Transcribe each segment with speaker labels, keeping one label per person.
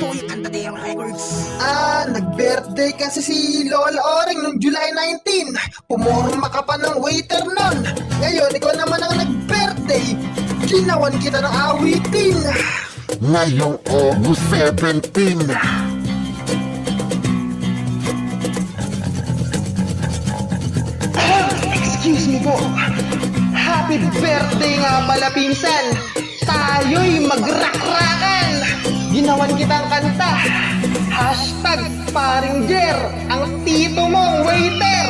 Speaker 1: Boy Candadero Records.
Speaker 2: Nag-birthday kasi si Lola Oring noong July 19. Pumorma ka pa ng waiter nun. Ngayon, ikaw naman ang nag-birthday. Ginawan kita ng awitin.
Speaker 3: Ngayong August 17.
Speaker 2: Excuse me po. Happy birthday nga pala, pinsan. Tayo'y magrakrakan. Ginawan kitang kanta. Hashtag paring Jer, ang tito mong waiter.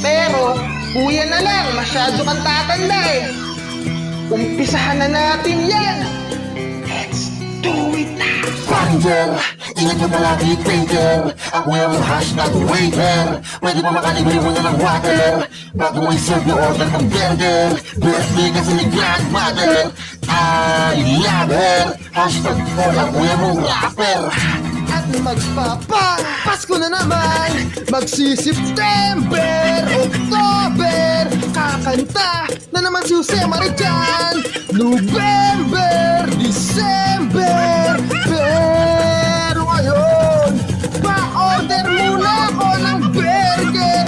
Speaker 2: Pero, kuya na lang, masyado kang tatanda eh. Umpisahan na natin yan. Let's do it now.
Speaker 3: Panger, ingat ka palagi, painter. Ako yung hashtag waiter. Pwede pa makalibre mo na ng water bago mo i-serve yung order ng burger. Birthday kasi ni grandmother, I love her. Hashtag ako yung rapper.
Speaker 2: At Pasko na naman. Magsi-September, October, kakanta na naman si Jose Marichan. November, December, pero ngayon pa-order muna ako ng burger.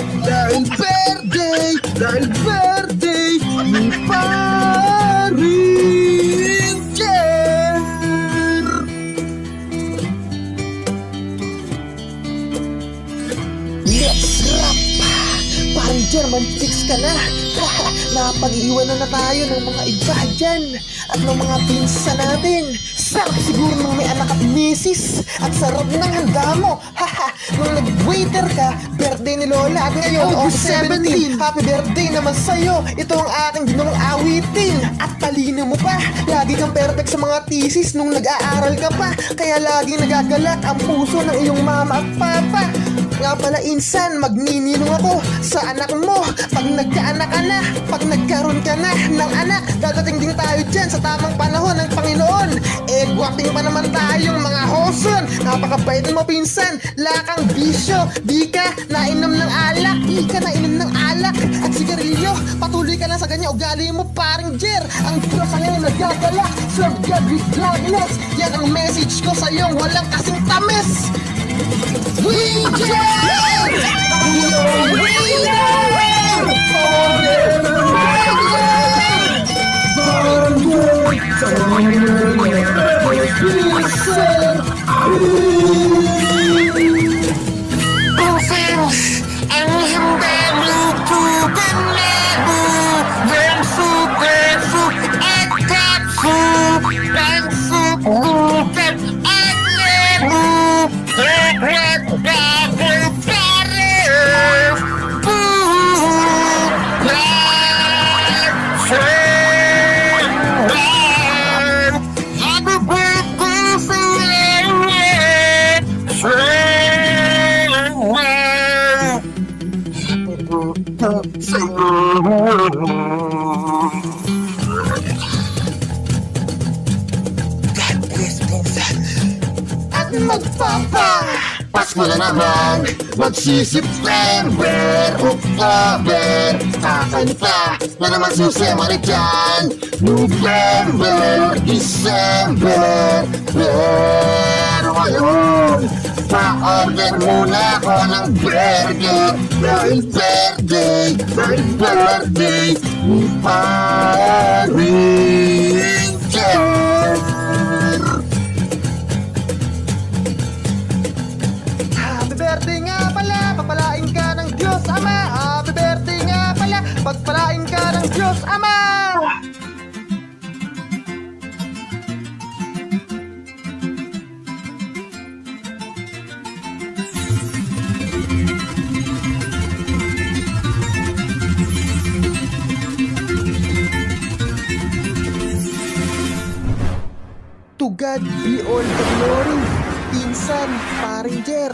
Speaker 2: Dahil birthday ni paring Jer. Let's rap! Parang German chicks ka na. Napag-iwanan na tayo ng mga iba dyan at ng mga pinsa natin. Sarap siguro nung may anak at misis. At sarap ng handa mo. Nung nag-waiter ka, birthday ni Lola. At ngayon, August 17. Happy birthday naman sa'yo. Ito ang aking ginawang awitin. At talino mo pa. Lagi kang perfect sa mga thesis nung nag-aaral ka pa. Kaya laging nagagalak ang puso ng iyong mama at papa. Nga pala insan, magnininong ako sa anak mo. Pag nagkaanak ka na, pag nagkaroon ka na ng anak, dadating din tayo dyan sa tamang panahon ng Panginoon. Guwaping pa naman tayong mga hoson. Napakabait mo pinsan, lakang bisyo. Di ka nainom ng alak, di ka nainom ng alak at sigarilyo. Patuloy ka lang sa ganyan ugali mo paring Jer. Ang Diyos ang iyong nagagala. Serve God with gladness. Yan ang message ko sa iyong walang kasing tamis. We dare! We
Speaker 3: Profils, ang handa lutugan labo. Ramsu, Ramsu, at Katsu. Ramsu, lugan, at labo. Red, double, Paris. Boom, red, swing, red. Happy birthday to you. Swing, red. Happy birthday to you.
Speaker 2: God bless pinsan. At
Speaker 3: Pasko na naman, magsi-September, October, kakanta na naman si Jose Marichan. November, December, pero ngayon, pa-order muna ako ng burger. Dahil birthday ni paring Jer.
Speaker 2: Happy birthday nga pala, pagpalain ka ng Diyos Ama. Happy birthday nga pala, pagpalain ka ng Diyos Ama. To God be all the glory. Pinsan, paring Jer,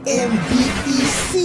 Speaker 2: MBTC.